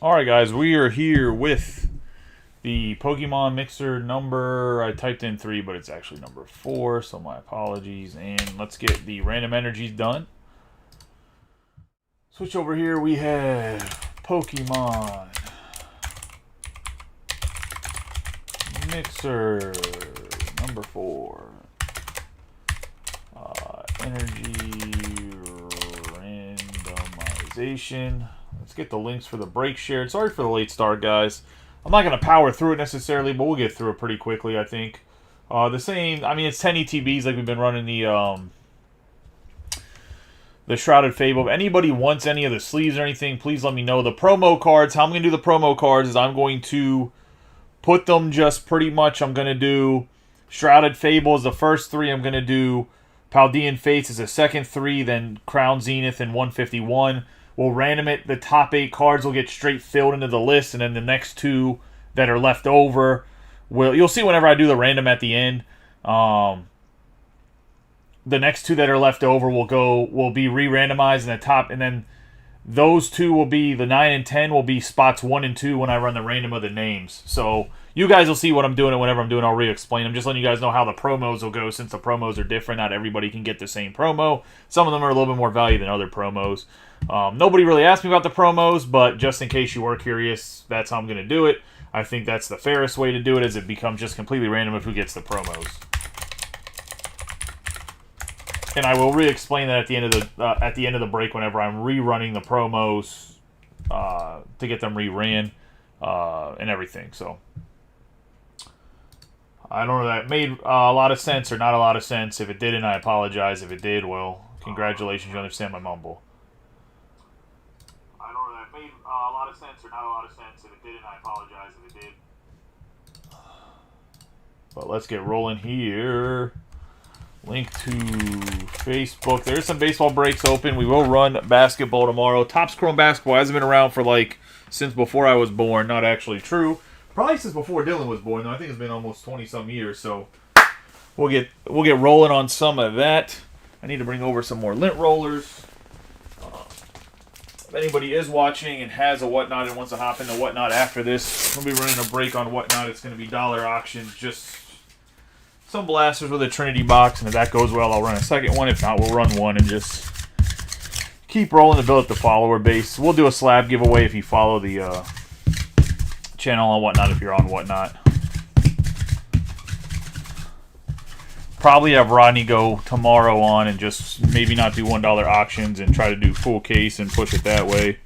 Alright guys, we are here with the Pokemon Mixer number, I typed in 3, but it's actually number 4, so my apologies. And let's get the random energies done. Switch over here, we have Pokemon Mixer number 4. Energy randomization. Let's get the links for the break shared. Sorry for the late start, guys. I'm not going to power through it necessarily, but we'll get through it pretty quickly, I think. The same, I mean, it's 10 ETBs like we've been running the Shrouded Fable. If anybody wants any of the sleeves or anything, please let me know. The promo cards, how I'm going to do the promo cards is I'm going to put them just pretty much, I'm going to do Shrouded Fable as the first 3. I'm going to do Paldean Fates as the second 3, then Crown Zenith and 151. We'll random it. The top 8 cards will get straight filled into the list, and then the next 2 that are left over, you'll see whenever I do the random at the end. The next 2 that are left over will be re-randomized in the top, and then those 2 will be, the 9 and 10 will be spots 1 and 2 when I run the random of the names. So you guys will see what I'm doing, and whenever I'm doing, I'll re-explain. I'm just letting you guys know how the promos will go, since the promos are different. Not everybody can get the same promo. Some of them are a little bit more value than other promos. Nobody really asked me about the promos, but just in case you were curious, that's how I'm going to do it. I think that's the fairest way to do it, as it becomes just completely random of who gets the promos. And I will re-explain that at the end of the break whenever I'm rerunning the promos to get them reran and everything. So I don't know if that made a lot of sense or not a lot of sense. If it didn't, I apologize. If it did, well, congratulations, you understand my mumble. I don't know if that made a lot of sense or not a lot of sense. If it didn't, I apologize. If it did. But let's get rolling here. Link to Facebook. There's some baseball breaks open. We will run basketball tomorrow. Topps Chrome Basketball hasn't been around for since before I was born. Not actually true. Probably since before Dylan was born, though. I think it's been almost 20-some years. So we'll get rolling on some of that. I need to bring over some more lint rollers. If anybody is watching and has a Whatnot and wants to hop into Whatnot after this, we'll be running a break on Whatnot. It's going to be dollar auctions, just some blasters with a Trinity box, and if that goes well, I'll run a second one. If not, we'll run one and just keep rolling to build up the follower base. We'll do a slab giveaway if you follow the channel on Whatnot, if you're on Whatnot. Probably have Rodney go tomorrow on and just maybe not do $1 auctions and try to do full case and push it that way.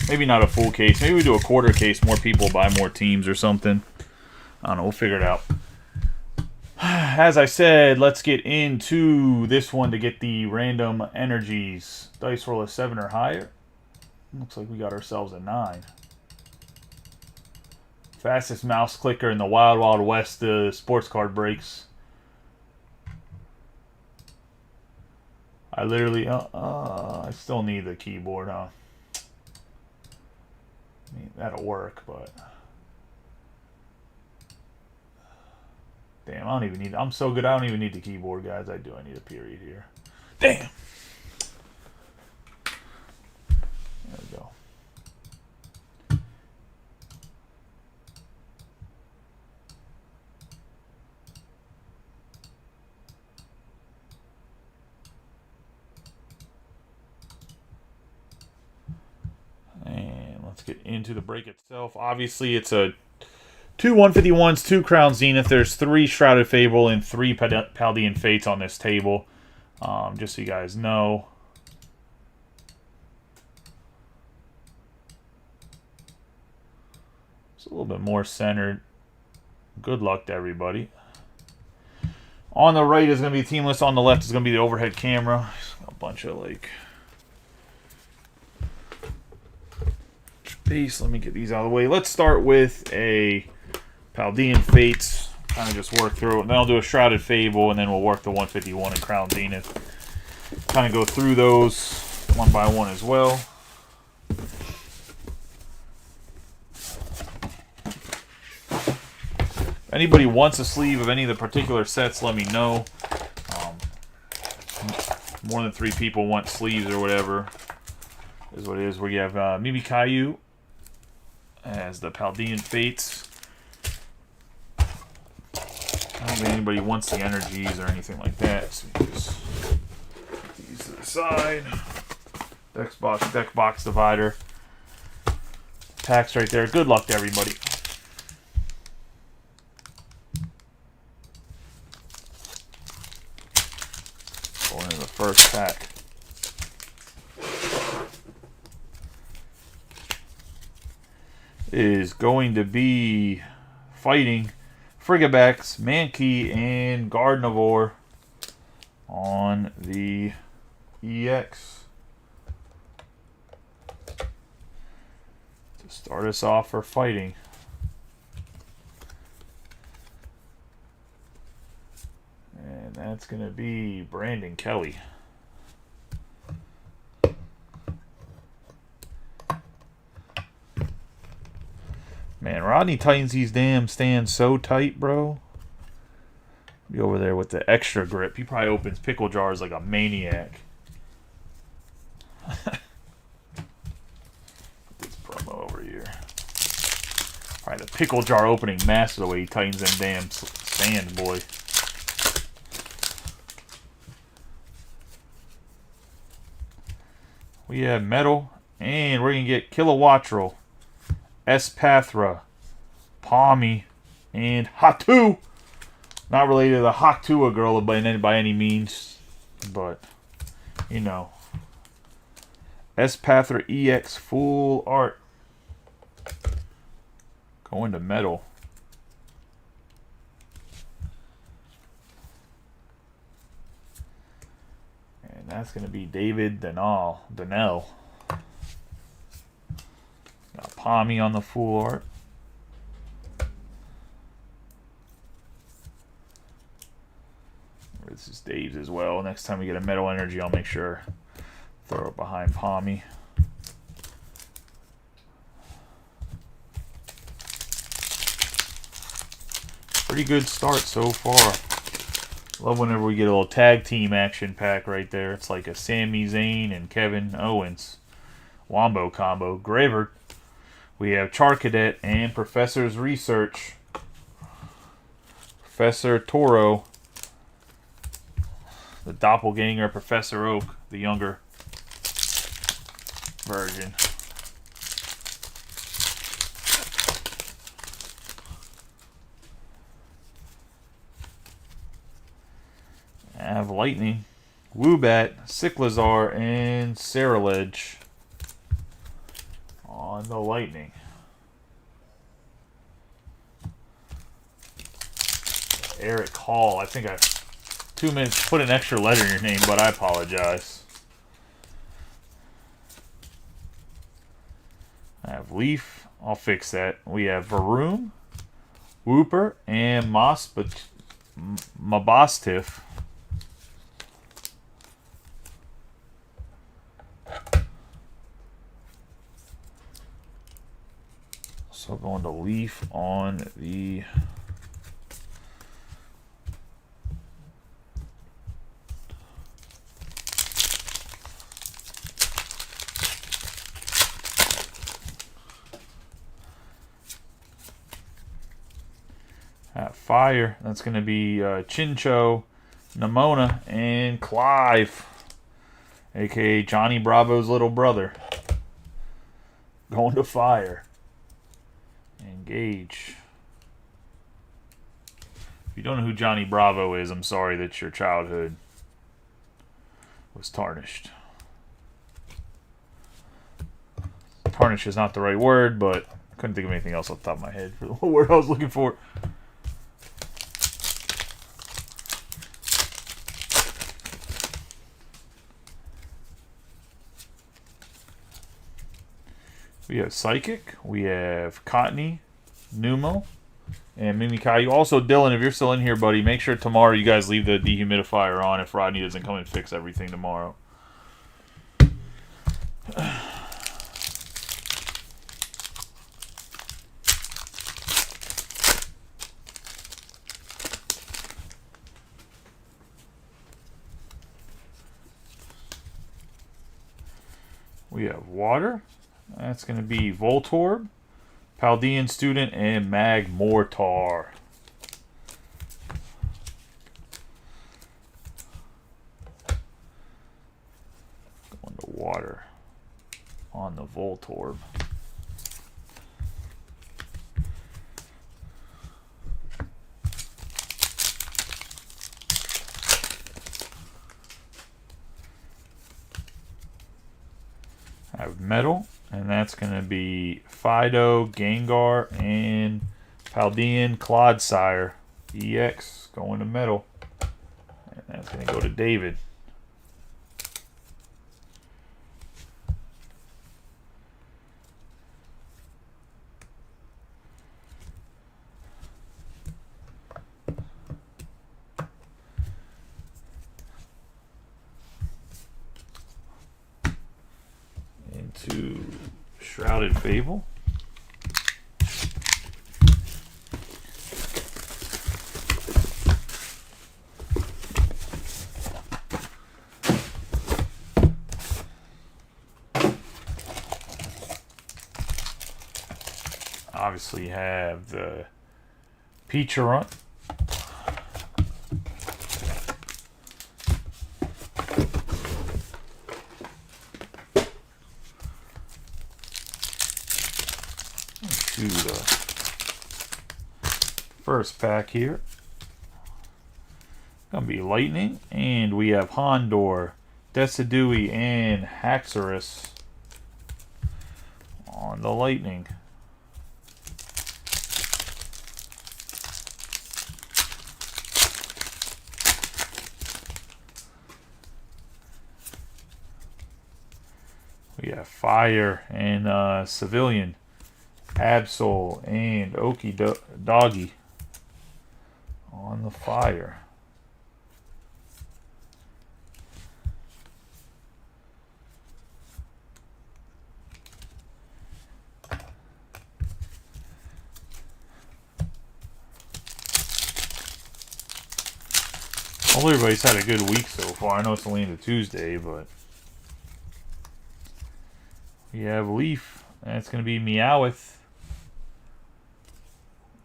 Maybe not a full case. Maybe we do a quarter case. More people buy more teams or something. I don't know. We'll figure it out. As I said, let's get into this one to get the random energies. Dice roll a 7 or higher. Looks like we got ourselves a 9. Fastest mouse clicker in the Wild Wild West sports card breaks. I literally... I still need the keyboard, huh? I mean, that'll work, but damn, I don't even need. I'm so good, I don't even need the keyboard, guys. I need a period here. Damn. There we go. Let's get into the break itself. Obviously, it's a 2 151s, 2 Crown Zenith. There's 3 Shrouded Fable and 3 Paldean Fates on this table. Just so you guys know. It's a little bit more centered. Good luck to everybody. On the right is going to be the team list. On the left is going to be the overhead camera. A bunch of base. Let me get these out of the way. Let's start with a Paldean Fates. Kind of just work through it. Then I'll do a Shrouded Fable, and then we'll work the 151 and Crown Zenith. Kind of go through those one by one as well. Anybody wants a sleeve of any of the particular sets, let me know. More than 3 people want sleeves or whatever is what it is. We have Mimi Caillou as the Paldean Fates. I don't think anybody wants the energies or anything like that. So you just put these to the side. Deck box divider. Packs right there. Good luck to everybody. Going into the first pack. Is going to be fighting Frigabax, Mankey, and Gardenovore on the EX. To start us off for fighting. And that's going to be Brandon Kelly. Man, Rodney tightens these damn stands so tight, bro. Be over there with the extra grip. He probably opens pickle jars like a maniac. Put this promo over here. Probably the pickle jar opening master the way he tightens them damn stands, boy. We have Metal, and we're going to get Kilowattrel, Espathra, Palmy, and Hatu. Not related to the Hatua girl by any means, but, you know. Espathra EX full art. Going to Metal. And that's going to be David Donnell. Got Palmy on the full art. This is Dave's as well. Next time we get a Metal Energy, I'll make sure throw it behind Palmy. Pretty good start so far. Love whenever we get a little tag team action pack right there. It's like a Sami Zayn and Kevin Owens Wombo combo. Graver. We have Charcadet and Professor's Research. Professor Toro. The doppelganger Professor Oak, the younger version. I have Lightning, Woobat, Cyclizar, and Saraledge on the Lightning. Eric Hall. I think I 2 minutes put an extra letter in your name, but I apologize. I have Leaf. I'll fix that. We have Varoom, Wooper, and Mabostif. So going to Leaf on the Fire. That's going to be Chincho, Nimona, and Clive, aka Johnny Bravo's little brother. Going to Fire. Engage. If you don't know who Johnny Bravo is, I'm sorry that your childhood was tarnished. Tarnish is not the right word, but I couldn't think of anything else off the top of my head for the word I was looking for. We have Psychic, we have Cottony, Numo, and Mimi Caillou. Also, Dylan, if you're still in here, buddy, make sure tomorrow you guys leave the dehumidifier on if Rodney doesn't come and fix everything tomorrow. We have water. That's going to be Voltorb, Paldean Student, and Magmortar. Going to water on the Voltorb. I have metal, and that's going to be Fido, Gengar, and Paldean Clodsire. EX going to metal. And that's going to go to David. Into Shrouded Fable. Obviously have the Peacherunt. To the first pack here. Gonna be Lightning, and we have Hondor, Decidui, and Haxorus on the Lightning. We have Fire and Civilian, Absol, and Okie Doggy on the Fire. Hopefully everybody's had a good week so far. I know it's only into Tuesday, but we have Leaf. That's going to be Meowth.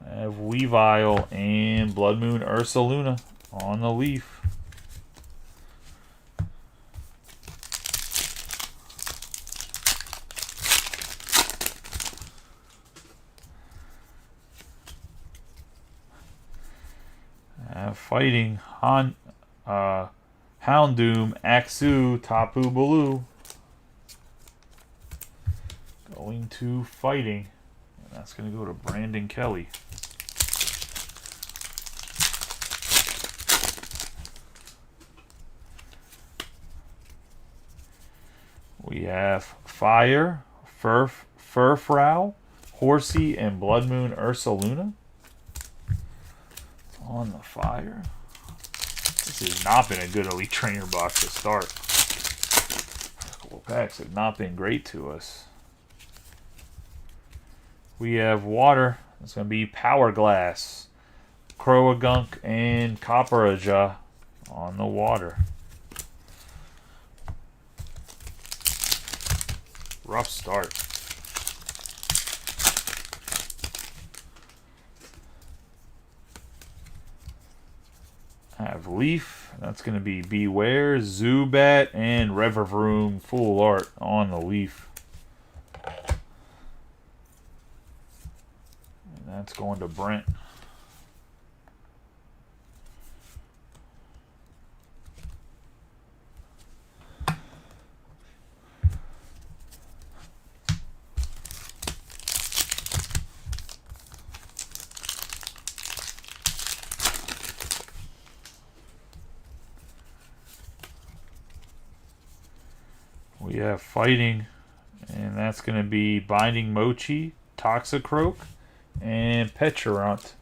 I have Weavile and Blood Moon Ursaluna on the Leaf. I have Fighting Houndoom, Axu, Tapu Bulu. Going to Fighting. And that's going to go to Brandon Kelly. We have Fire, Furfrou, Horsey, and Blood Moon Ursaluna on the Fire. This has not been a good Elite Trainer box to start. A couple packs have not been great to us. We have Water. It's going to be Power Glass, Croagunk, and Copperaja on the Water. Rough start. I have Leaf. That's going to be Beware, Zubat, and Revavroom full art on the Leaf. And that's going to Brent. We have Fighting, and that's going to be Binding Mochi, Toxicroak, and Pecharunt.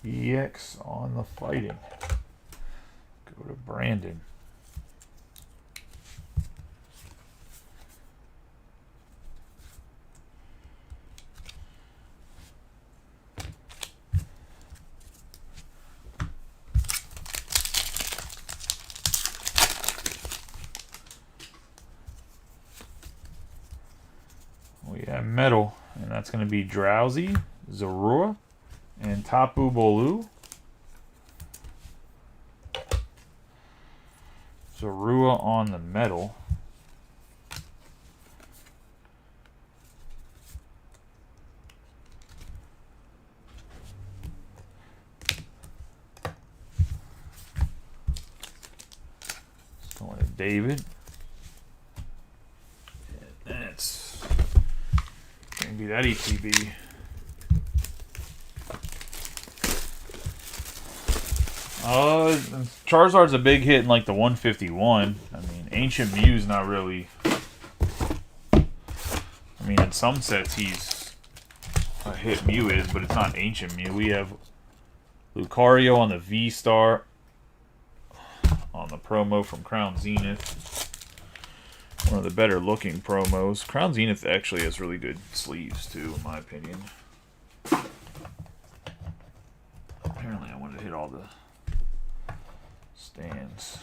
EX on the Fighting. Go to Brandon. metal, and that's going to be Drowsy, Zorua, and Tapu Bolu. Zorua on the metal. It's going to David. And that's going to be that ETB. Charizard's a big hit in like the 151. I mean, Ancient Mew's not really. I mean, in some sets he's a hit. Mew is, but it's not Ancient Mew. We have Lucario on the V-Star on the promo from Crown Zenith. One of the better looking promos. Crown Zenith actually has really good sleeves too, in my opinion. Apparently, I wanted to hit all the stands.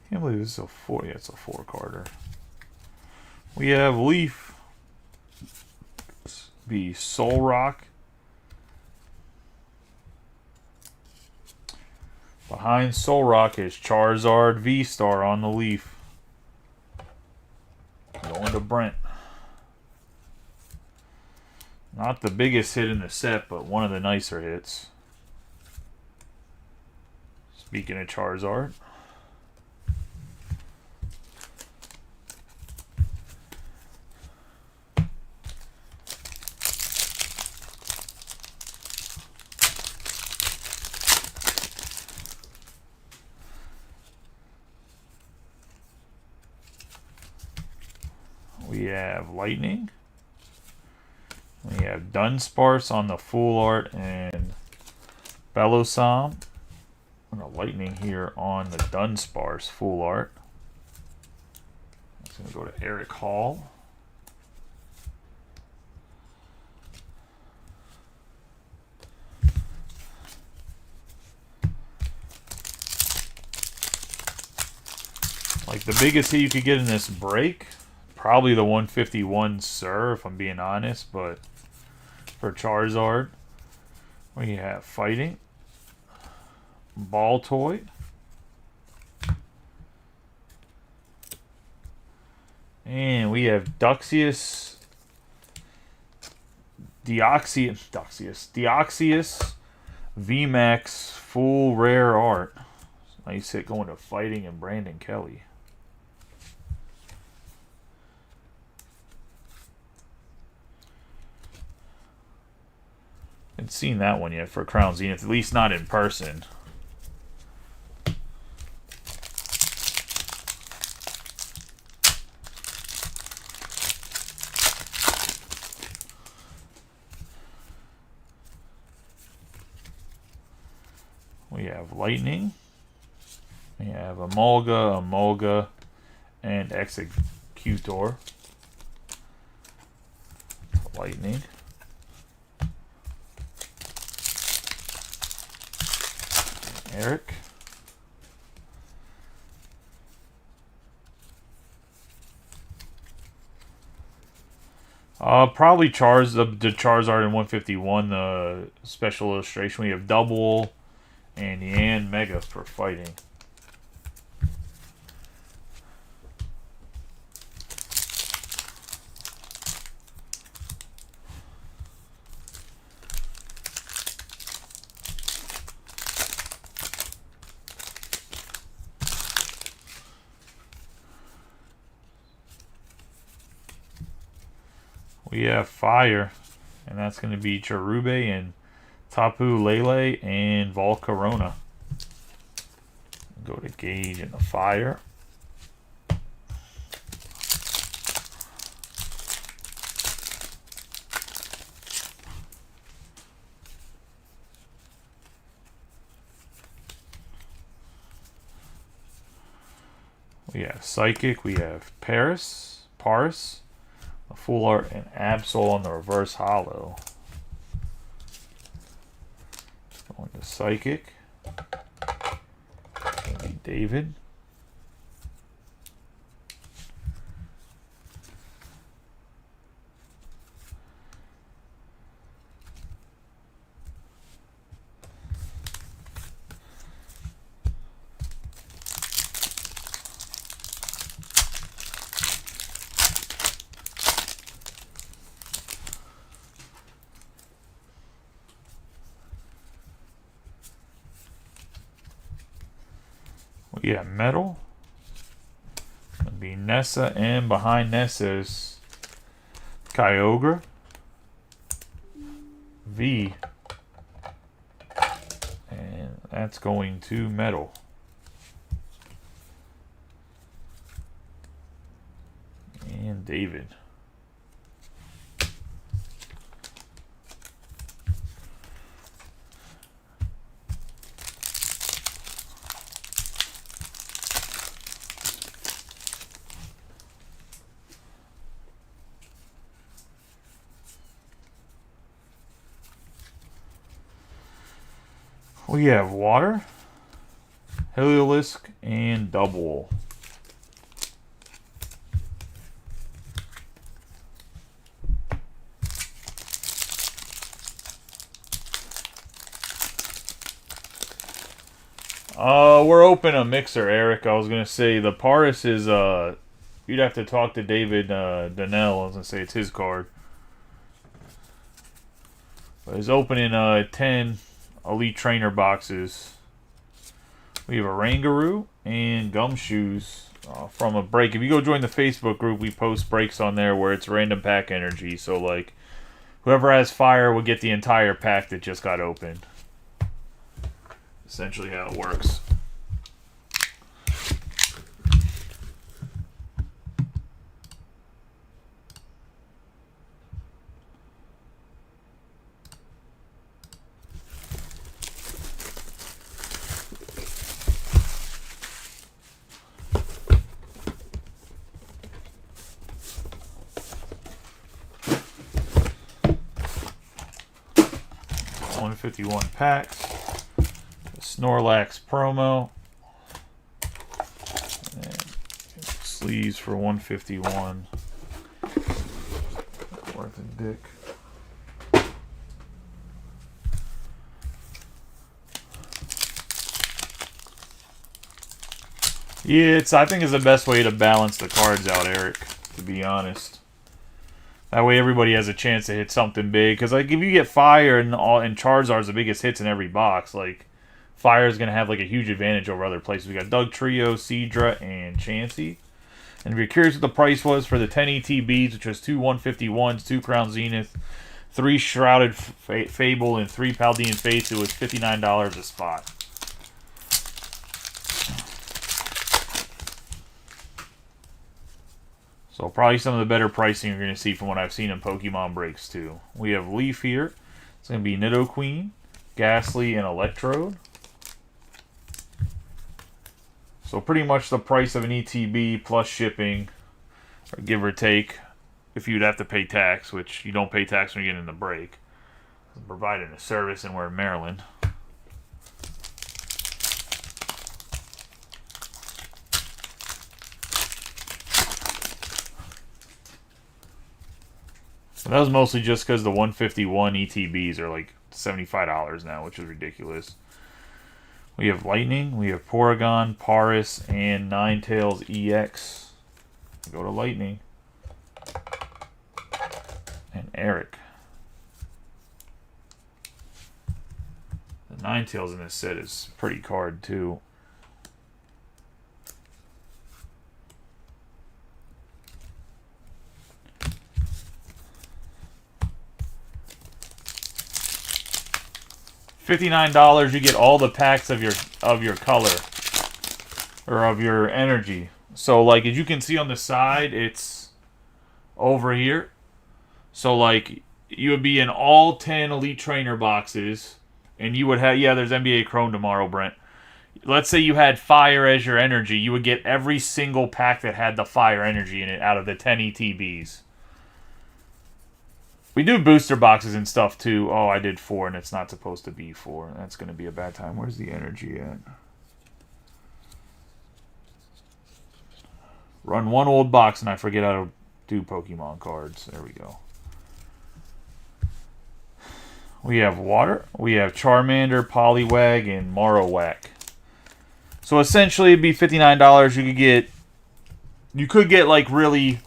Can't believe this is a 4. Yeah, it's a 4-carder. We have Leaf. Be Soul Rock. Behind Soul Rock is Charizard V-Star on the Leaf. Going to Brent. Not the biggest hit in the set, but one of the nicer hits. Speaking of Charizard. We have Lightning. We have Dunsparce on the full art and Bellossom. And a Lightning here on the Dunsparce full art. It's going to go to Eric Hall. Like the biggest hit you could get in this break, probably the 151 Sir, if I'm being honest, but for Charizard, we have Fighting, Ball Toy, and we have Deoxys VMAX full rare art. Nice hit going to Fighting and Brandon Kelly. Haven't seen that one yet for Crown Zenith, at least not in person. We have Lightning. We have Emolga, and Executor. Lightning. Eric. Probably the Charizard in 151, the special illustration. We have Double and Yan Mega for Fighting. We have Fire, and that's going to be Cherube and Tapu Lele and Volcarona. Go to Gauge and the Fire. We have Psychic, we have Paris, the Full art and Absol on the reverse hollow. Going to Psychic. Gonna be David. We have Metal. It'll be Nessa, and behind Nessa is Kyogre. V. And that's going to Metal. And David. We have Water, Heliolisk, and Double. We're open a mixer, Eric. I was gonna say the Paris is you'd have to talk to David Donnell. I was gonna say it's his card. But he's opening 10 Elite Trainer boxes. We have a Rangaroo and Gumshoes from a break. If you go join the Facebook group, we post breaks on there where it's random pack energy. So, like, whoever has fire will get the entire pack that just got opened. Essentially how it works. $151 packs. The Snorlax promo. And sleeves for $151. Worth a dick. Yeah, I think it's the best way to balance the cards out, Eric, to be honest. That way everybody has a chance to hit something big. Because, like, if you get Fire and Charizard's the biggest hits in every box, like, Fire is going to have, like, a huge advantage over other places. We got Doug Trio, Seadra, and Chansey. And if you're curious what the price was for the 10 ETBs, which was 2 151s, 2 Crown Zenith, 3 Shrouded Fable, and 3 Paldean Fates, it was $59 a spot. So probably some of the better pricing you're going to see from what I've seen in Pokemon breaks too. We have Leaf here. It's going to be Nidoqueen, Ghastly, and Electrode. So pretty much the price of an ETB plus shipping, or give or take, if you'd have to pay tax, which you don't pay tax when you get in the break. I'm providing a service and we're in Maryland. And that was mostly just because the 151 ETBs are like $75 now, which is ridiculous. We have Lightning, we have Porygon, Paris, and Ninetales EX. Go to Lightning. And Eric. The Ninetales in this set is a pretty card too. $59, you get all the packs of your color or of your energy. So, like, as you can see on the side, it's over here. So, like, you would be in all 10 Elite Trainer boxes, and you would have, yeah, there's NBA Chrome tomorrow, Brent. Let's say you had Fire as your energy, you would get every single pack that had the Fire energy in it out of the 10 ETBs. We do booster boxes and stuff too. Oh, I did 4 and it's not supposed to be 4. That's going to be a bad time. Where's the energy at? Run 1 old box and I forget how to do Pokemon cards. There we go. We have water. We have Charmander, Poliwag, and Marowak. So essentially it'd be $59. You could get like really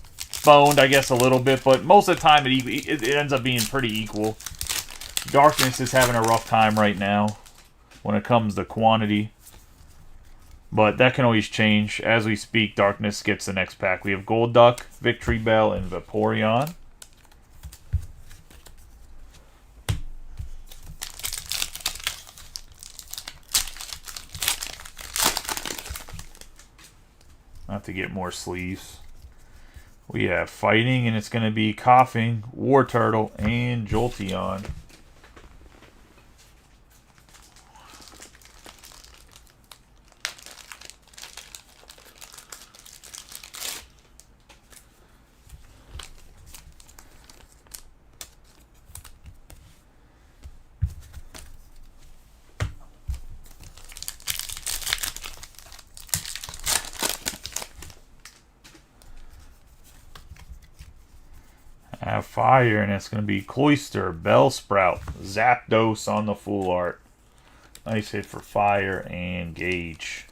boned, I guess, a little bit, but most of the time it ends up being pretty equal. Darkness is having a rough time right now when it comes to quantity, but that can always change. As we speak, Darkness gets the next pack. We have Golduck, Victory Bell, and Vaporeon. I have to get more sleeves. We have Fighting, and it's going to be Coughing, War Turtle, and Jolteon. Have Fire, and it's going to be Cloyster, Bellsprout, Zapdos on the full art. Nice hit for Fire and Gauge.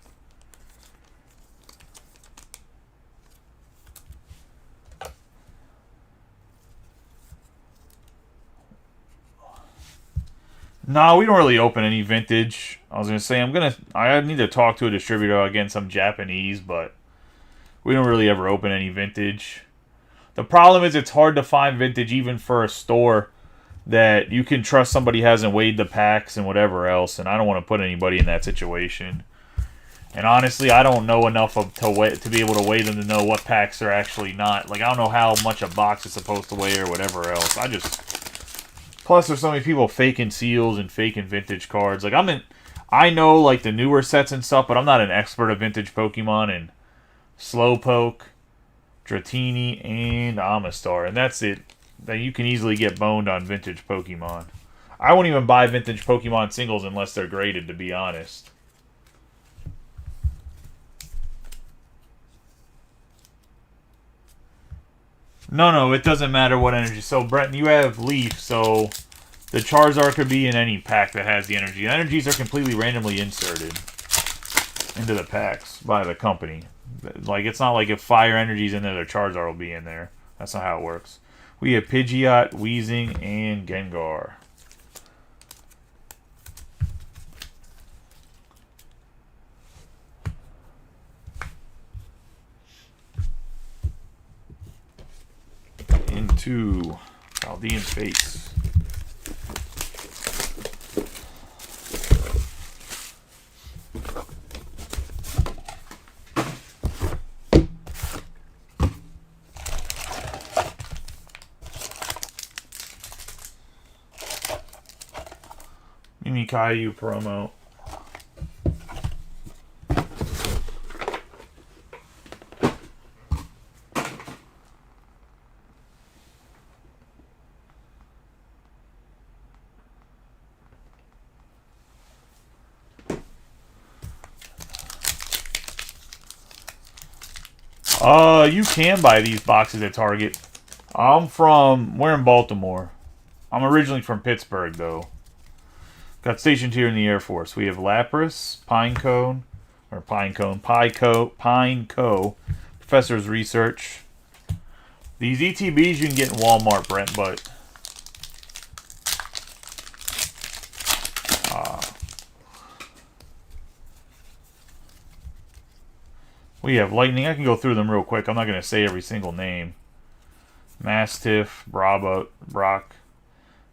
No, we don't really open any vintage. I was going to say, I need to talk to a distributor again, some Japanese, but we don't really ever open any vintage. The problem is it's hard to find vintage even for a store that you can trust somebody hasn't weighed the packs and whatever else, and I don't want to put anybody in that situation. And honestly, I don't know enough to be able to weigh them to know what packs are actually not. Like, I don't know how much a box is supposed to weigh or whatever else. Plus, there's so many people faking seals and faking vintage cards. Like, I know, like, the newer sets and stuff, but I'm not an expert of vintage Pokemon, and Slowpoke, Dratini, and Amistar, and that's it. That you can easily get boned on vintage Pokemon. I won't even buy vintage Pokemon singles unless they're graded, to be honest. No, it doesn't matter what energy. So, Brent, you have Leaf, so the Charizard could be in any pack that has the energy. The energies are completely randomly inserted into the packs by the company. Like, it's not like if Fire Energy's in there, their Charizard will be in there. That's not how it works. We have Pidgeot, Weezing, and Gengar. Into Paldean Face. Caillou promo. You can buy these boxes at Target. We're in Baltimore. I'm originally from Pittsburgh, though. Got stationed here in the Air Force. We have Lapras, Pineco, Professor's Research. These ETBs you can get in Walmart, Brent, but we have Lightning. I can go through them real quick. I'm not going to say every single name. Mastiff, Brock,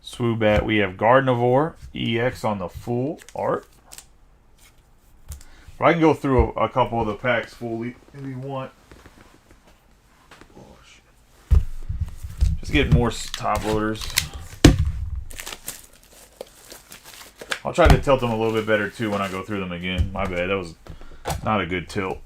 Swoobat. We have Gardevoir, EX on the full art. But I can go through a couple of the packs fully if you want. Oh, shit. Just get more top loaders. I'll try to tilt them a little bit better too when I go through them again. My bad, that was not a good tilt.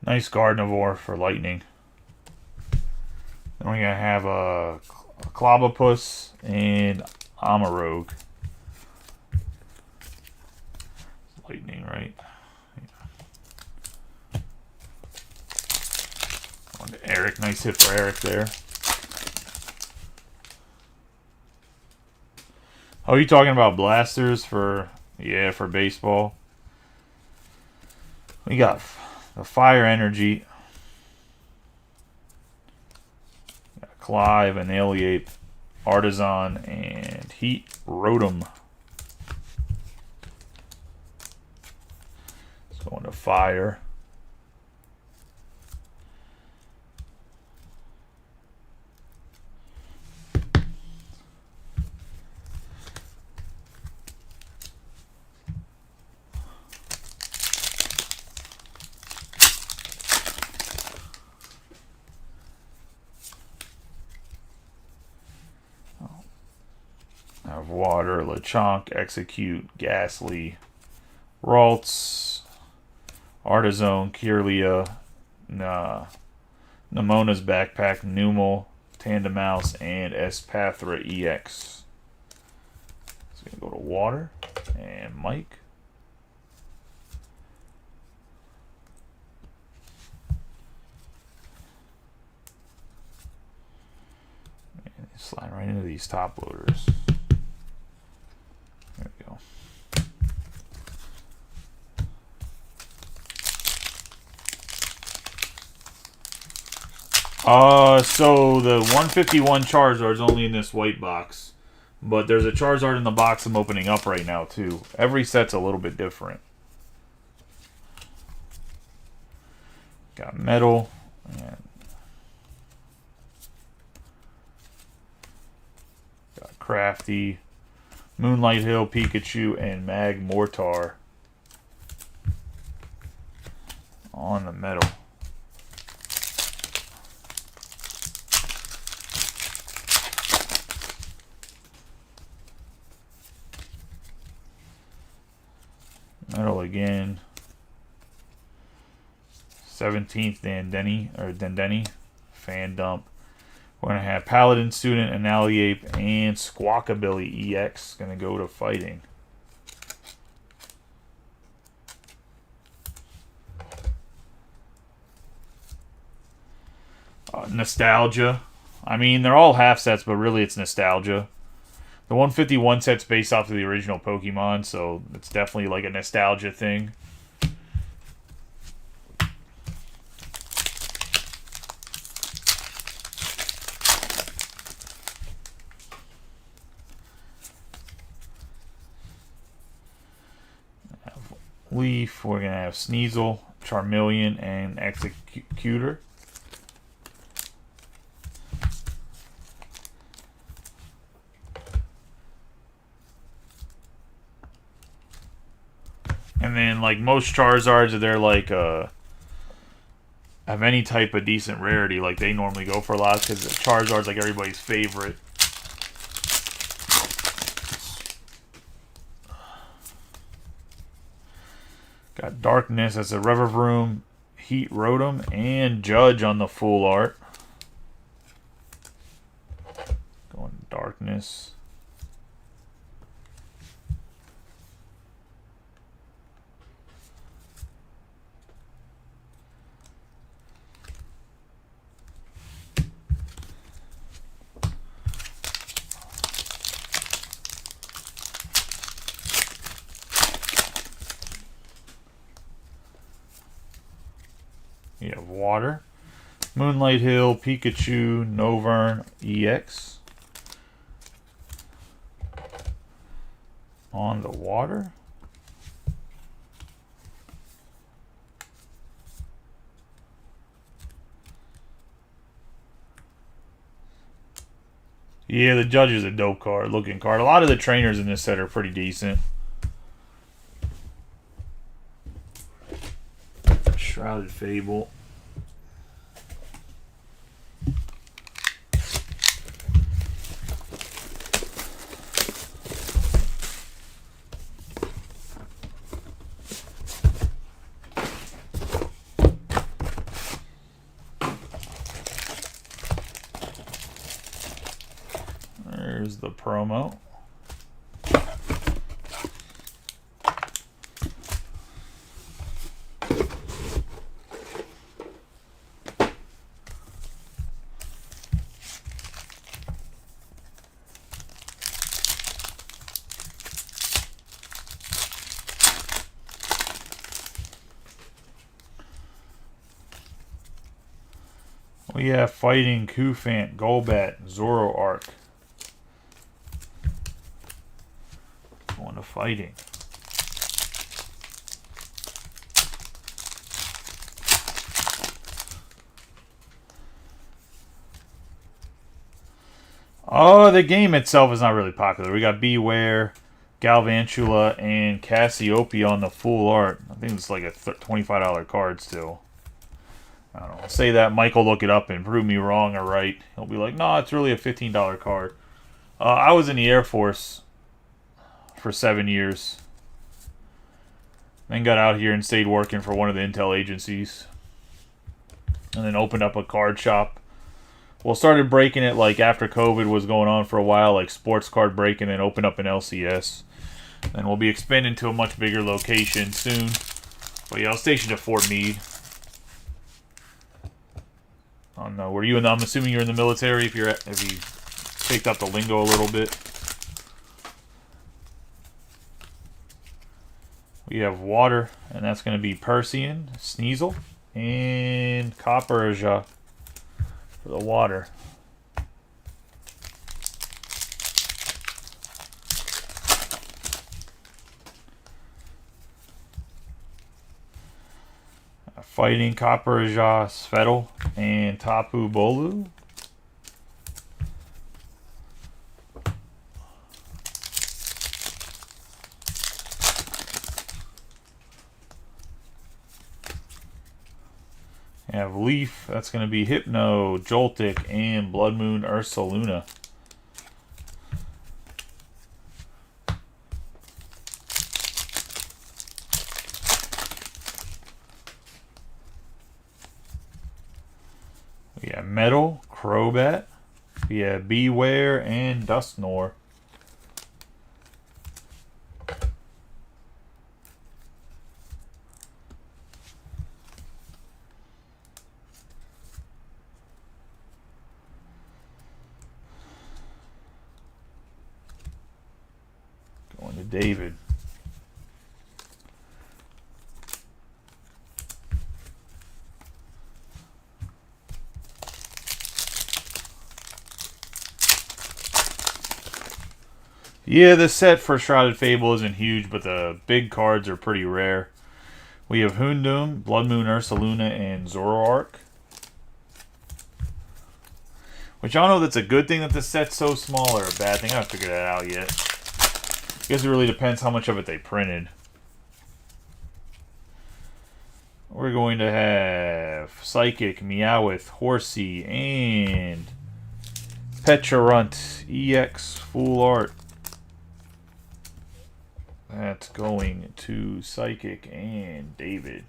Nice Gardevoir for Lightning. Then we're going to have a Clobopus and Amarogue. Lightning, right? Yeah. On to Eric. Nice hit for Eric there. Oh, you talking about blasters for, yeah, for baseball? We got the Fire Energy. Got Clive, Annihilate, Artisan, and Heat Rotom. Let's go into Fire. Have Water, Lechonk, Execute, Ghastly, Ralts, Artizone, Kirlia, Nemona's Backpack, Numel, Tandemouse, and Espathra EX. So we're going to go to Water and Mike. And slide right into these top loaders. There we go. So the 151 Charizard is only in this white box, but there's a Charizard in the box I'm opening up right now too. Every set's a little bit different. Got Metal and got Crafty, Moonlight Hill, Pikachu, and Mag Mortar on the Metal. Metal again. 17th Dendeni. Fan Dump. We're going to have Paladin Student, Annihilate, and Squawkabilly EX. Going to go to Fighting. Nostalgia. I mean, they're all half sets, but really it's Nostalgia. The 151 set's based off of the original Pokemon, so it's definitely like a nostalgia thing. Leaf, we're going to have Sneasel, Charmeleon, and Executor. And then, like most Charizards, they're like have any type of decent rarity, like they normally go for a lot, because Charizard's like everybody's favorite. Got Darkness as a Revavroom, Heat Rotom, and Judge on the full art. Going Darkness. You have Water, Moonlight Hill, Pikachu, Novern, EX. On the Water. Yeah, the Judge is a dope card, looking card. A lot of the trainers in this set are pretty decent. Shrouded Fable. promo. We have Fighting Kufant, Golbat, Zoroark. Going to Fighting. Oh, the game itself is not really popular. We got Beware, Galvantula, and Cassiopeia on the full art. I think it's like a $25 card still. I don't know. I'll say that. Mike will look it up and prove me wrong or right. He'll be like, no, it's really a $15 card. I was in the Air Force for 7 years. Then got out here and stayed working for one of the intel agencies. And then opened up a card shop. Well, started breaking it like after COVID was going on for a while, like sports card breaking, and opened up an LCS. And we'll be expanding to a much bigger location soon. But yeah, I'll station to Fort Meade. I don't know. Were you in? I'm assuming you're in the military. If you picked up the lingo a little bit. We have water, and that's going to be Persian, Sneasel, and Copperja for the water. Fighting Copperja, Svetel, and Tapu Bolu. We have Leaf, that's going to be Hypno, Joltik, and Blood Moon Ursaluna. We have Metal, Crobat. We have Beware and Dusknoir. Going to David. Yeah, the set for Shrouded Fable isn't huge, but the big cards are pretty rare. We have Houndoom, Blood Moon Ursaluna, and Zoroark. Which I don't know if that's a good thing that the set's so small or a bad thing. I haven't figured that out yet. I guess it really depends how much of it they printed. We're going to have Psychic, Meowth, Horsey, and Pecharunt EX Full Art. That's going to Psychic and David.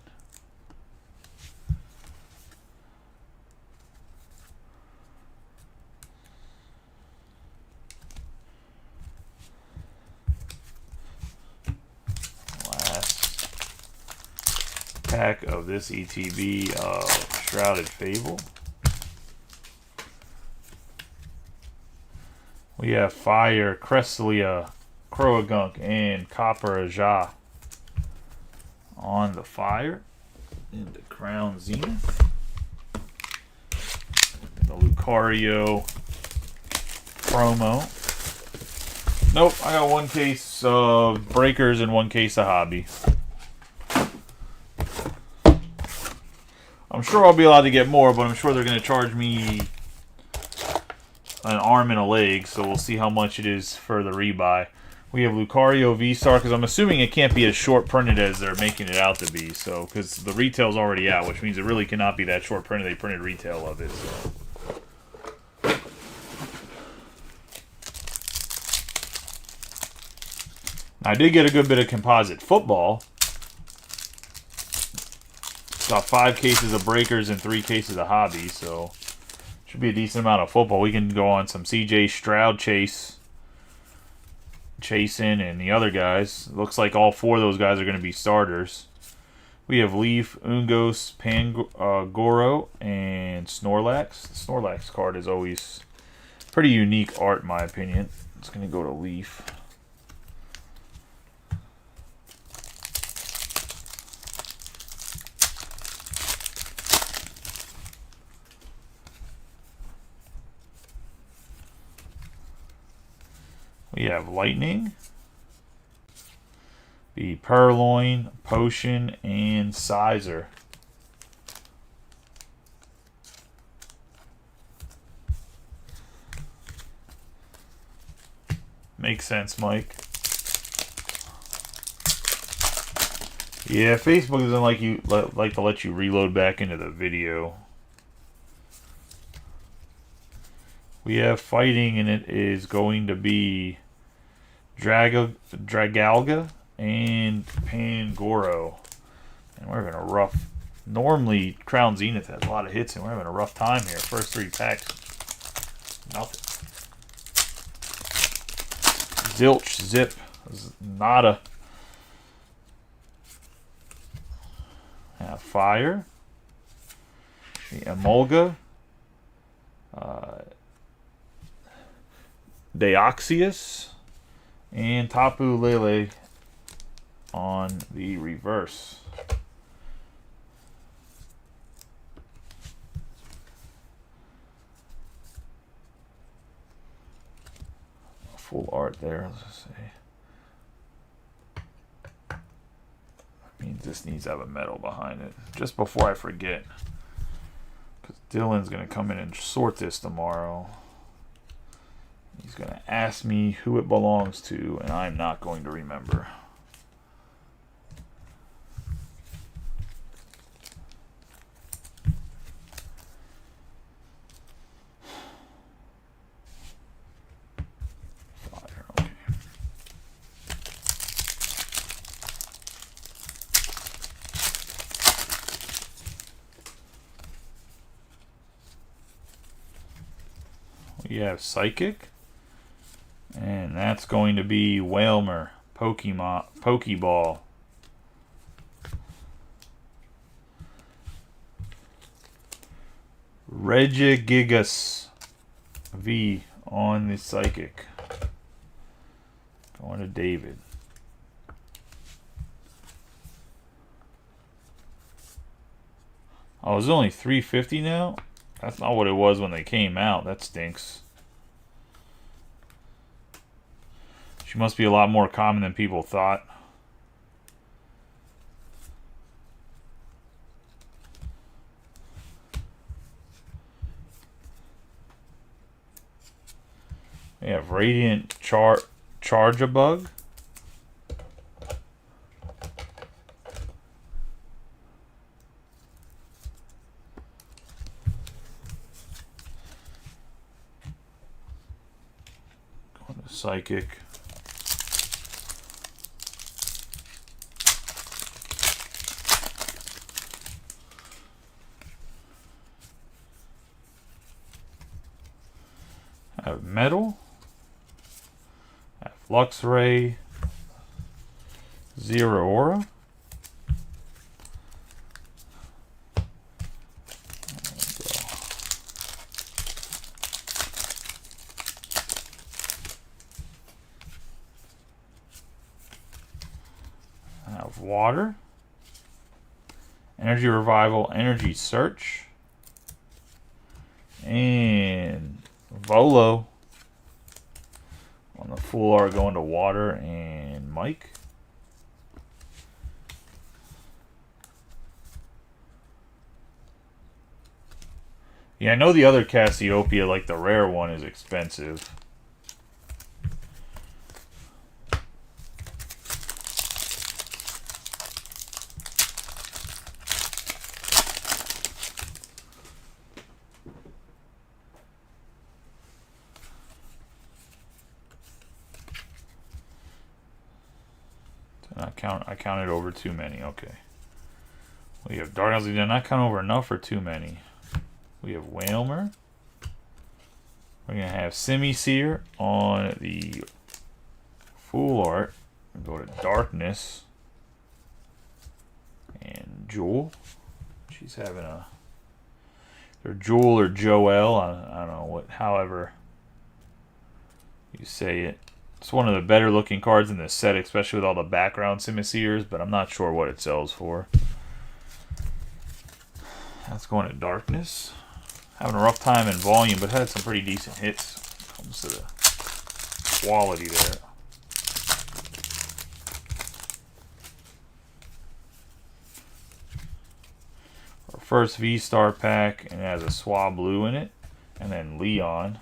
Last pack of this ETB of Shrouded Fable. We have Fire, Cresselia, Croagunk, and Copperja on the Fire. And the Crown Zenith. And the Lucario promo. Nope, I got one case of Breakers and one case of Hobby. I'm sure I'll be allowed to get more, but I'm sure they're going to charge me an arm and a leg, so we'll see how much it is for the rebuy. We have Lucario V-Star, because I'm assuming it can't be as short printed as they're making it out to be, so because the retail's already out, which means it really cannot be that short printed. They printed retail of it. So. I did get a good bit of composite football. Got 5 cases of Breakers and 3 cases of Hobby, so should be a decent amount of football. We can go on some CJ Stroud Chase Chasen, and the other guys. Looks like all 4 of those guys are going to be starters. We have Leaf, Ungos, Pangoro, and Snorlax. The Snorlax card is always pretty unique art, in my opinion. It's going to go to Leaf. We have Lightning, the Purloin, Potion, and Sizer. Makes sense, Mike. Yeah, Facebook doesn't like to let you reload back into the video. We have fighting, and it is going to be Dragalga and Pangoro. And we're having a rough... Normally, Crown Zenith has a lot of hits, and we're having a rough time here. First 3 packs. Nothing. Zilch, Zip, Nada. Fire. The Emolga. Deoxys. And Tapu Lele on the reverse. Full art there, let's see. That means this needs to have a medal behind it. Just before I forget. Because Dylan's going to come in and sort this tomorrow. He's going to ask me who it belongs to, and I'm not going to remember. Fire, okay. We have Psychic. And that's going to be Whalmer, Pokeball. Regigigas V on the Psychic. Going to David. Oh, it's only $3.50 now? That's not what it was when they came out. That stinks. She must be a lot more common than people thought. We have Radiant Charge-a-Bug. Going to Psychic. Have Metal, have Luxray, Zeraora, have Water, Energy Revival, Energy Search, and Volo on the full art going to Water and Mike. Yeah, I know the other Cassiopeia, like the rare one, is expensive. I counted over too many. Okay. We have Dark Elves. Did not count over enough or too many. We have Whalmer. We're going to have Simisear on the Full art. Go to Darkness. And Jewel. She's having a... Or Jewel or Joelle. I don't know what, however you say it. It's one of the better looking cards in this set, especially with all the background simisears, but I'm not sure what it sells for. That's going to Darkness. Having a rough time in volume, but had some pretty decent hits. Comes to the quality there. Our first V-Star pack, and it has a Swablu in it, and then Leon.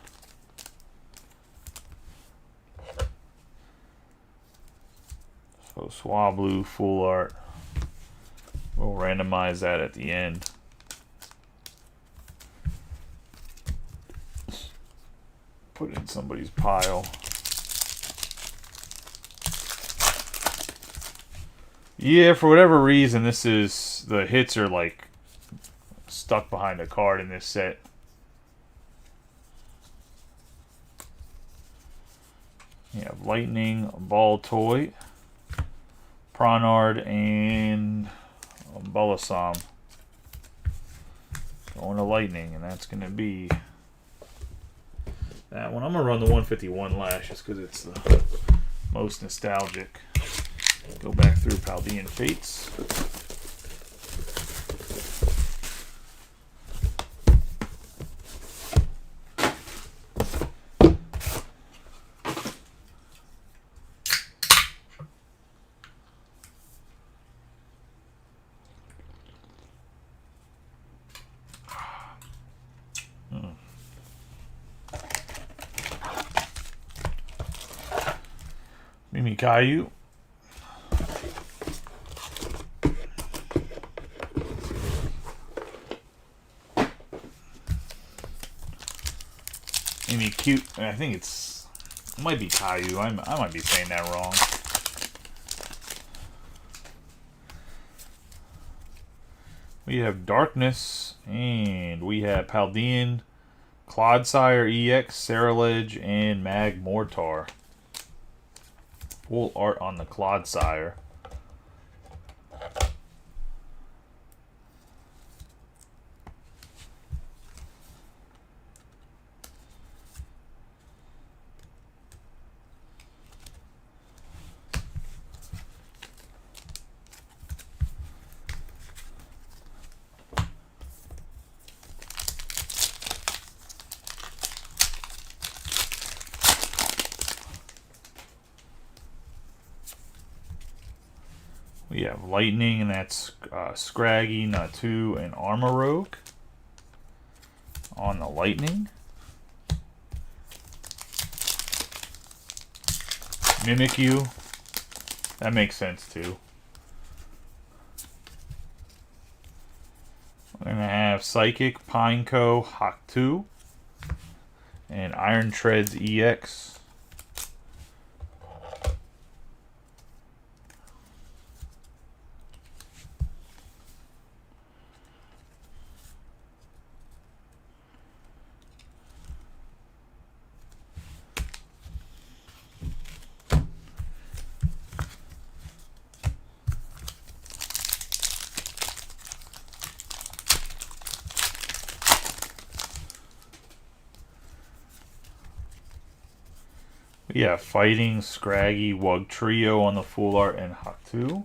So Swablu, full art. We'll randomize that at the end. Put it in somebody's pile. Yeah, for whatever reason, the hits are like stuck behind a card in this set. You have Lightning, Ball Toy, Pronard, and Bulasam. Going to Lightning, and that's going to be that one. I'm going to run the 151 Lash just because it's the most nostalgic. Go back through Paldean Fates. Mimikyu. Cute. I think it might be Caillou. I might be saying that wrong. We have Darkness, and we have Paldean, Clodsire EX, Ceruledge, and Magmortar. Full art on the Clodsire. We have Lightning, and that's Scraggy, Natu, and Armorogue on the Lightning. Mimikyu. That makes sense, too. We're going to have Psychic, Pineco, Hawk2, and Iron Treads EX. Yeah, Fighting, Scraggy, Wugtrio on the full art, and Hawk2.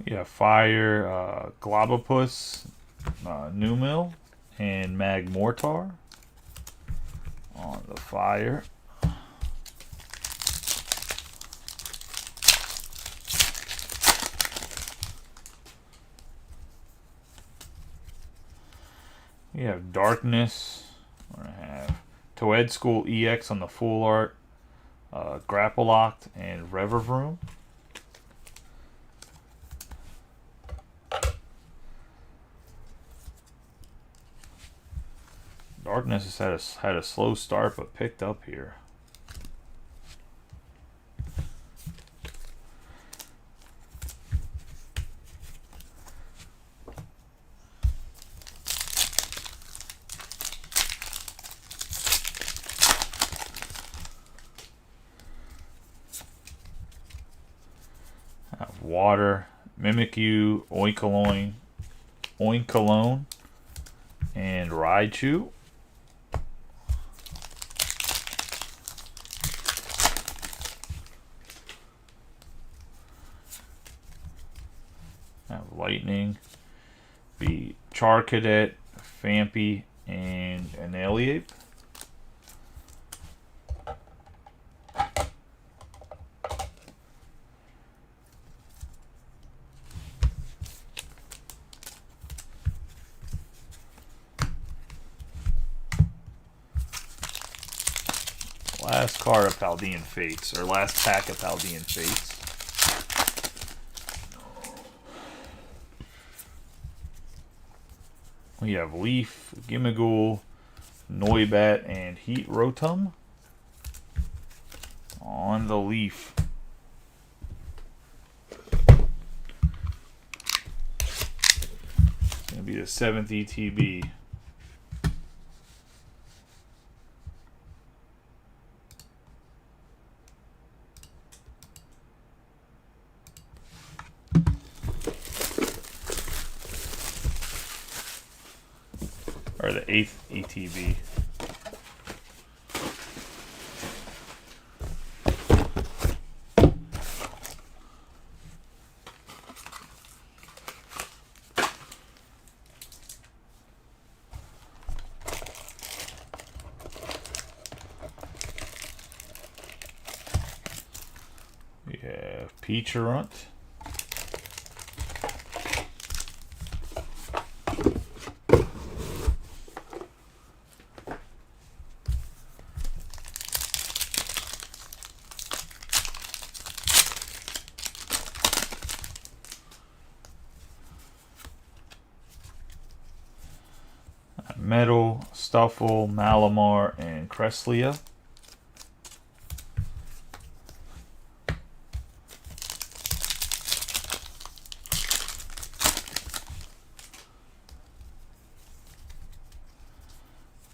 Yeah, Fire, Globopus, Numel, and Magmortar on the Fire. We have Darkness. We're going to have Toed School EX on the full art. Grapple Locked, and Revervroom. Darkness has had a slow start, but picked up here. Water, Mimikyu, Oinkologne, and Raichu. Have Lightning, be Charcadet, Phanpy, and Annihilape. Last card of Paldean Fates, or last pack of Paldean Fates. We have Leaf, Gimmighoul, Noibat, and Heat Rotom. On the Leaf. It's going to be the 7th ETB. Or the 8th ETB. We have Peacherunt. Metal, Stuffle, Malamar, and Cresselia.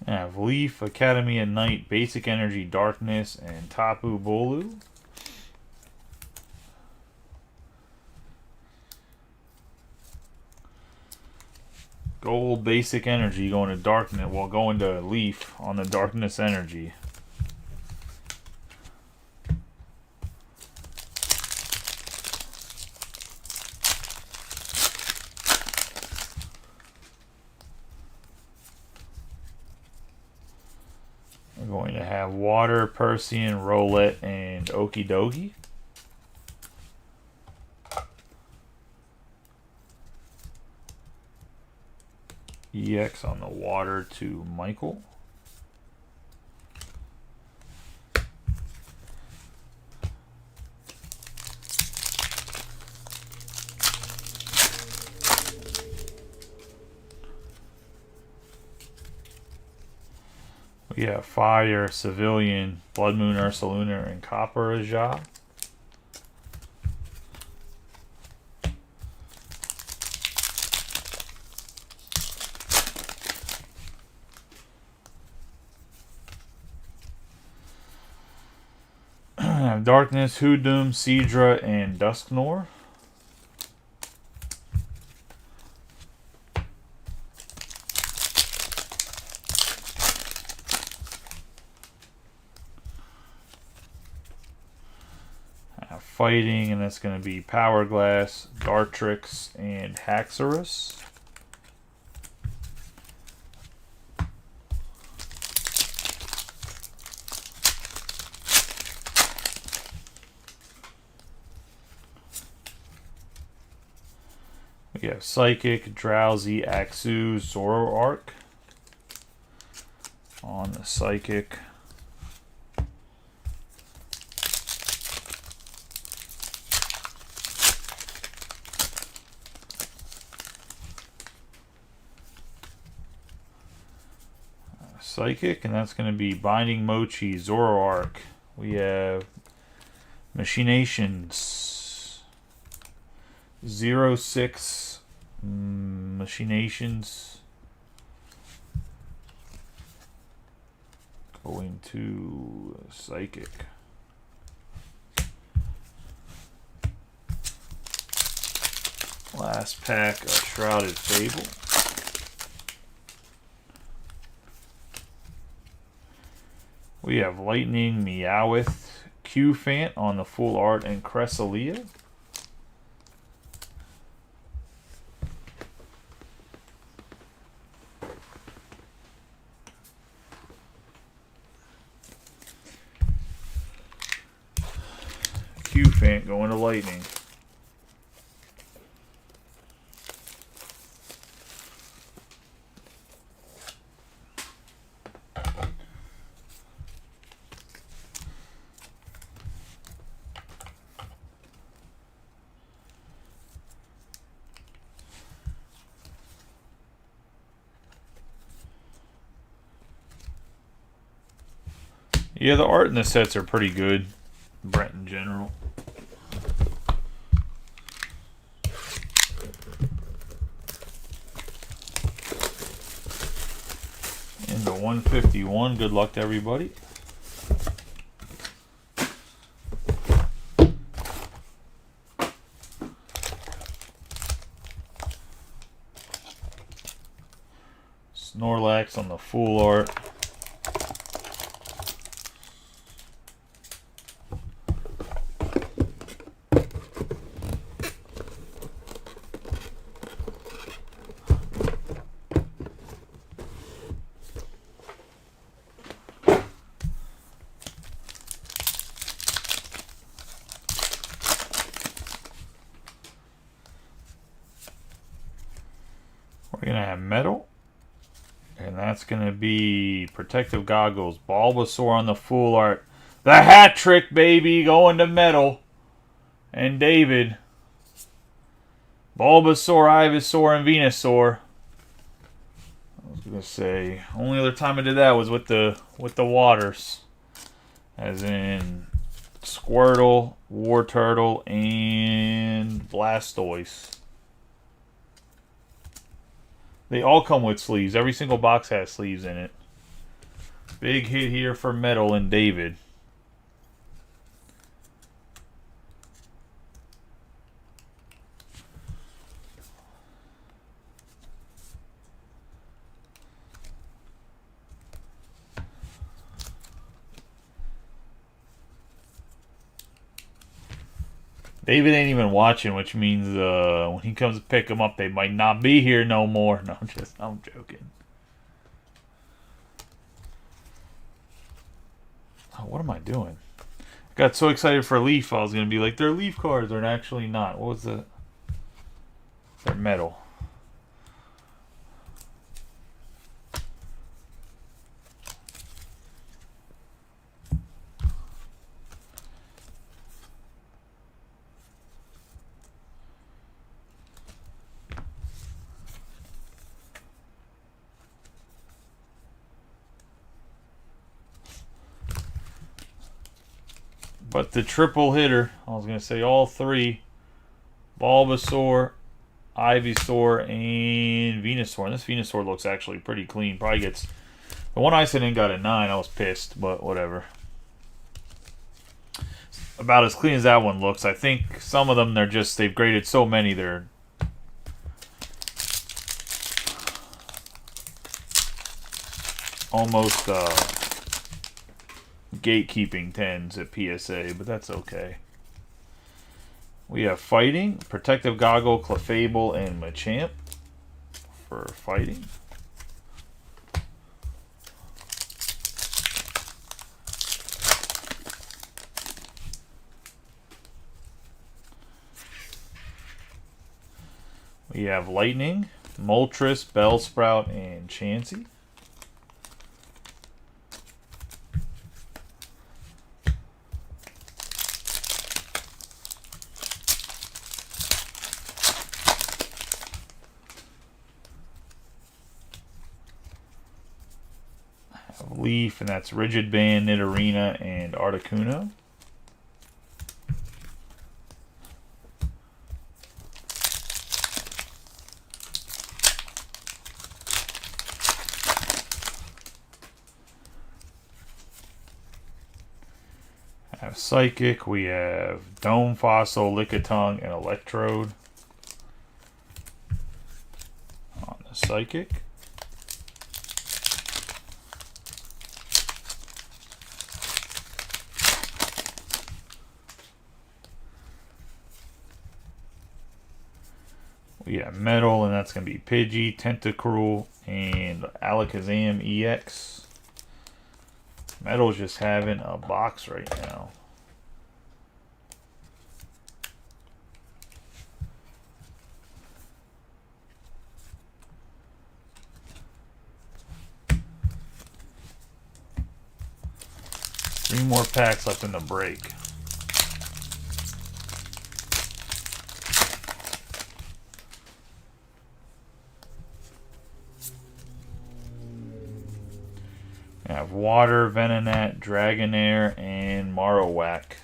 I have Leaf, Academy and Night, Basic Energy, Darkness, and Tapu Bulu. Gold Basic Energy going to Darkness, well, going to Leaf on the Darkness Energy. We're going to have Water, Persian, Rowlet, and Okidogi. EX on the Water to Michael. We have Fire, Civilian, Blood Moon, Ursaluna, and Copper Aja. Darkness, Hoodooom, Seadra, and Dusknoir. Fighting, and that's going to be Power Glass, Dartrix, and Haxorus. We have Psychic, Drowsy, Axew, Zoroark. On the Psychic. Psychic, and that's going to be Binding Mochi, Zoroark. We have Machinations. 06 Machinations. Going to Psychic. Last pack of Shrouded Fable. We have Lightning, Meowth, Q-Fant on the full art, and Cresselia. Q-Fant going to Lightning. Yeah, the art in the sets are pretty good. Brett in general. Into 151. Good luck to everybody. Snorlax on the full art. We're going to have Metal. And that's going to be Protective Goggles. Bulbasaur on the full art. The hat trick, baby, going to Metal. And David. Bulbasaur, Ivysaur, and Venusaur. I was going to say, only other time I did that was with the waters. As in Squirtle, Wartortle, and Blastoise. They all come with sleeves. Every single box has sleeves in it. Big hit here for Metal and David. David ain't even watching, which means when he comes to pick them up, they might not be here no more. No, I'm joking. Oh, what am I doing? I got so excited for Leaf, I was going to be like, they're Leaf cards, they're actually not. What was the... They're Metal. But the triple hitter, I was going to say all three. Bulbasaur, Ivysaur, and Venusaur. And this Venusaur looks actually pretty clean. Probably gets... The one I sent in got a 9. I was pissed, but whatever. About as clean as that one looks. I think some of them, they've graded so many, they're... almost, gatekeeping 10s at PSA, but that's okay. We have Fighting, Protective Goggle, Clefable, and Machamp for Fighting. We have Lightning, Moltres, Bellsprout, and Chansey. Leaf, and that's Rigid Band, Nidorina, and Articuno. I have Psychic, we have Dome Fossil, Lickitung, and Electrode on the Psychic. We have Metal, and that's going to be Pidgey, Tentacruel, and Alakazam EX. Metal's just having a box right now. Three more packs left in the break. We have Water, Venonat, Dragonair, and Marowak.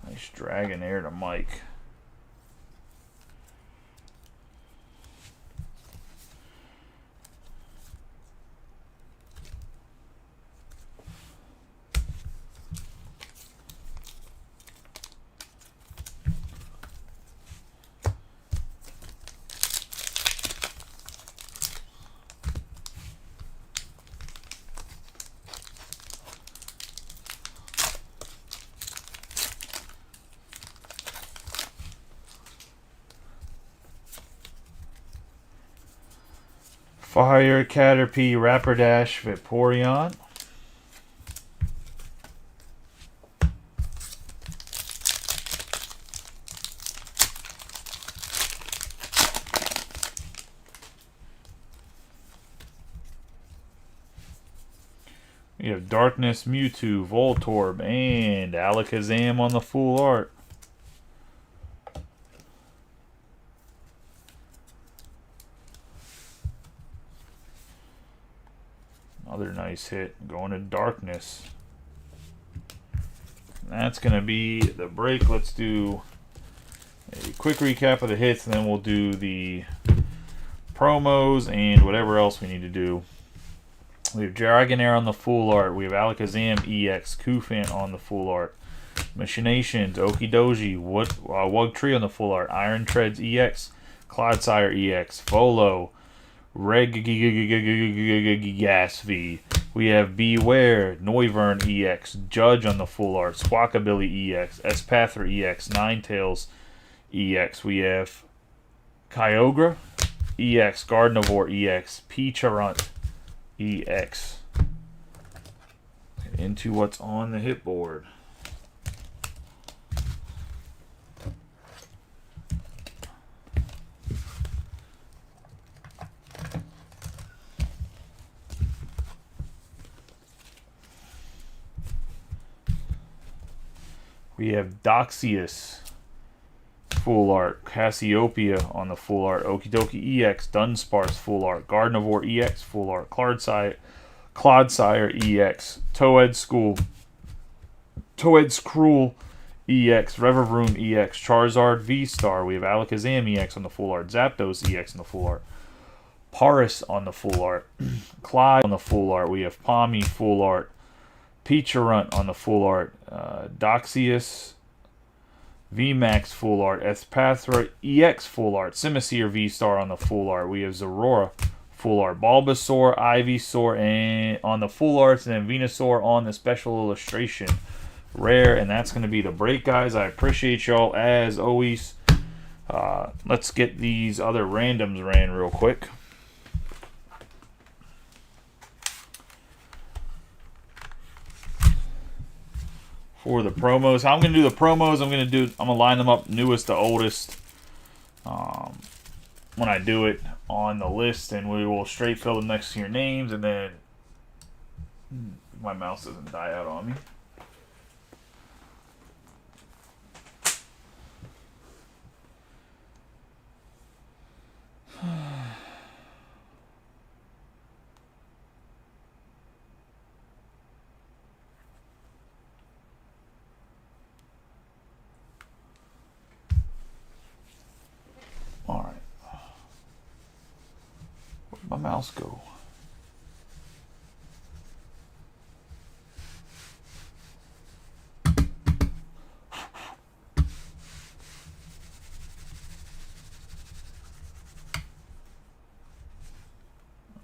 Nice Dragonair to Mike. Fire, Caterpie, Rapidash, Vaporeon. We have Darkness, Mewtwo, Voltorb, and Alakazam on the full art. Another nice hit going to Darkness. And that's going to be the break. Let's do a quick recap of the hits, and then we'll do the promos and whatever else we need to do. We have Dragonair on the full art. We have Alakazam EX, Kufant on the full art. Machinations, Okidoji, Wugtree on the full art. Iron Treads EX, Clodsire EX, Volo, Regasv. We have Beware, Noivern EX, Judge on the full art. Squawkabilly EX, Espather EX, Ninetales EX. We have Kyogre EX, Gardevoir EX, Peacharunt EX. Into what's on the hit board. We have Doxius full art, Cassiopeia on the full art, Okidoki EX, Dunsparce full art, Gardevoir EX full art, Clodsire EX, Toad's Cruel EX, Revavroom EX, Charizard V-Star. We have Alakazam EX on the full art, Zapdos EX on the full art, Paris on the full art, Clyde on the full art. We have Palmy full art, Peacharunt on the full art, Doxius VMAX full art, Espatra EX full art, Simisear V-Star on the full art. We have Zorora full art, Bulbasaur, Ivysaur and on the full arts, and then Venusaur on the special illustration. Rare, and that's going to be the break, guys. I appreciate y'all as always. Let's get these other randoms ran real quick. For the promos, how I'm going to do the promos, I'm going to line them up newest to oldest when I do it on the list, and we will straight fill them next to your names, and then my mouse doesn't die out on me. mouse go?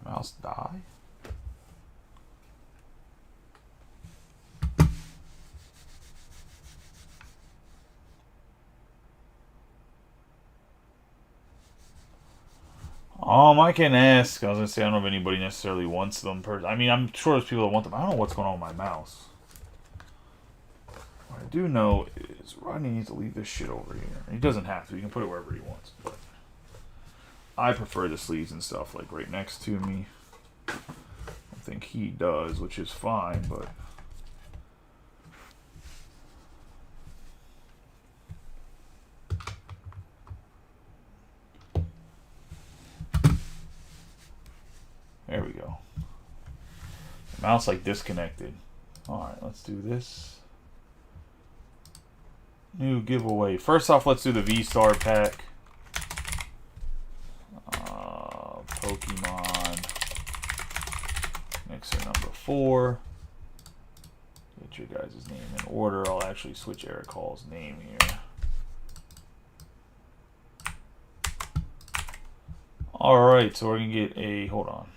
Mouse die? I can ask. I was gonna say I don't know if anybody necessarily wants them. I mean, I'm sure there's people that want them. I don't know what's going on with my mouse. What I do know is Rodney needs to leave this shit over here. He doesn't have to. He can put it wherever he wants. But I prefer the sleeves and stuff like right next to me. I think he does, which is fine, but. There we go. The mouse like disconnected. Alright, let's do this. New giveaway. First off, let's do the V-Star pack. Pokemon Mixer number 4. Get your guys' name in order. I'll actually switch Eric Hall's name here. Alright, so we're going to get a... Hold on.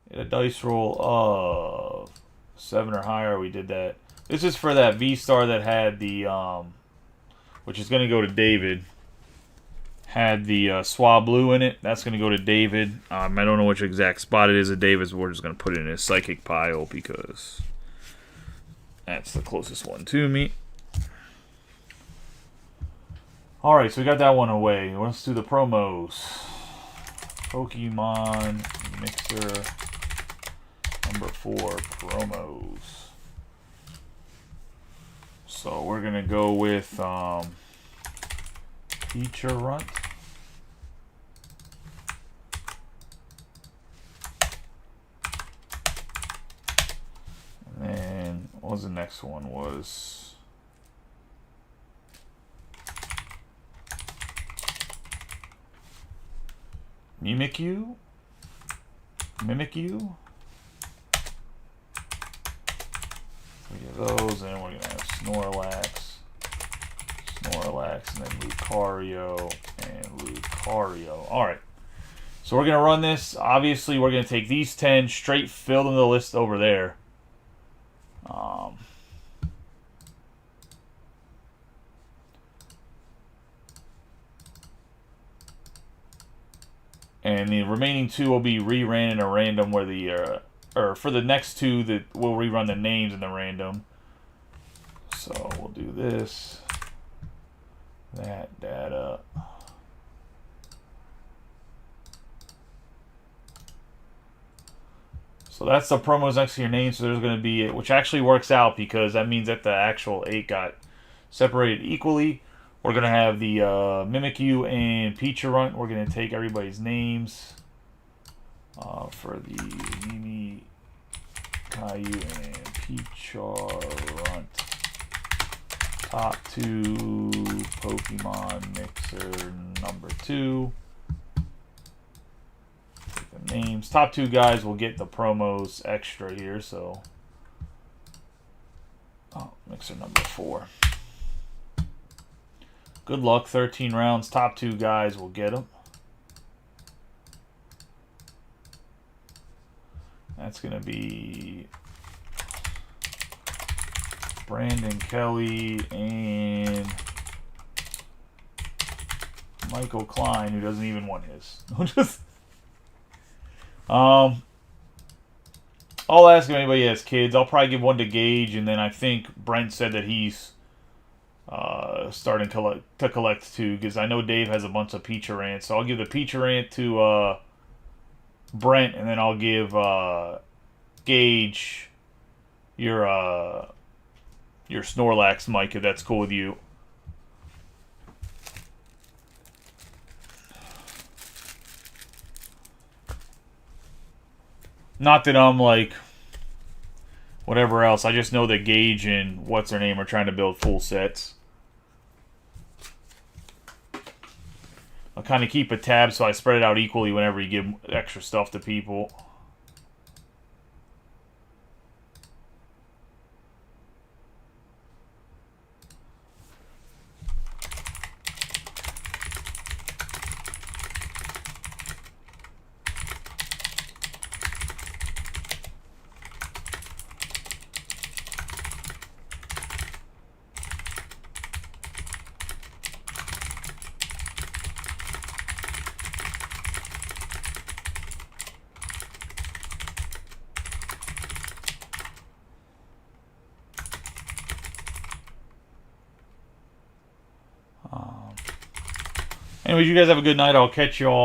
Get a dice roll of 7 or higher. We did that. This is for that V-Star that had the... which is going to go to David. Had the Swab Blue in it. That's going to go to David. I don't know which exact spot it is at David's. We're just going to put it in his Psychic pile because that's the closest one to me. Alright, so we got that one away. Let's do the promos. Pokemon Mixer number 4 promos. So we're going to go with Feature Runt. And then, what was the next one? Was Mimikyu? Mimikyu? 3 of those, and we're going to have Snorlax, and then Lucario, and Lucario. Alright, so we're going to run this. Obviously, we're going to take these 10, straight fill them the list over there. And the remaining 2 will be reran in a random where the... or for the next 2 that we'll rerun the names in the random. So we'll do this, that data. So that's the promos next to your name. So there's going to be, which actually works out because that means that the actual 8 got separated equally. We're going to have the Mimikyu and Peacherunt. We're going to take everybody's names for the Mimi, Caillou, and Peacherunt. Top 2 Pokemon Mixer number 2. Take the names. Top 2 guys will get the promos extra here, so. Mixer number 4. Good luck, 13 rounds. Top 2 guys will get them. That's going to be Brandon Kelly and Michael Klein, who doesn't even want his. I'll ask if anybody has kids. I'll probably give one to Gage, and then I think Brent said that he's starting to collect 2, because I know Dave has a bunch of Peachurants. So I'll give the Peachurant to Brent, and then I'll give Gage your Snorlax, Mike, if that's cool with you. Not that I'm like whatever else. I just know that Gage and what's her name are trying to build full sets. kind of keep a tab so I spread it out equally whenever you give extra stuff to people. Anyways, you guys have a good night. I'll catch you all.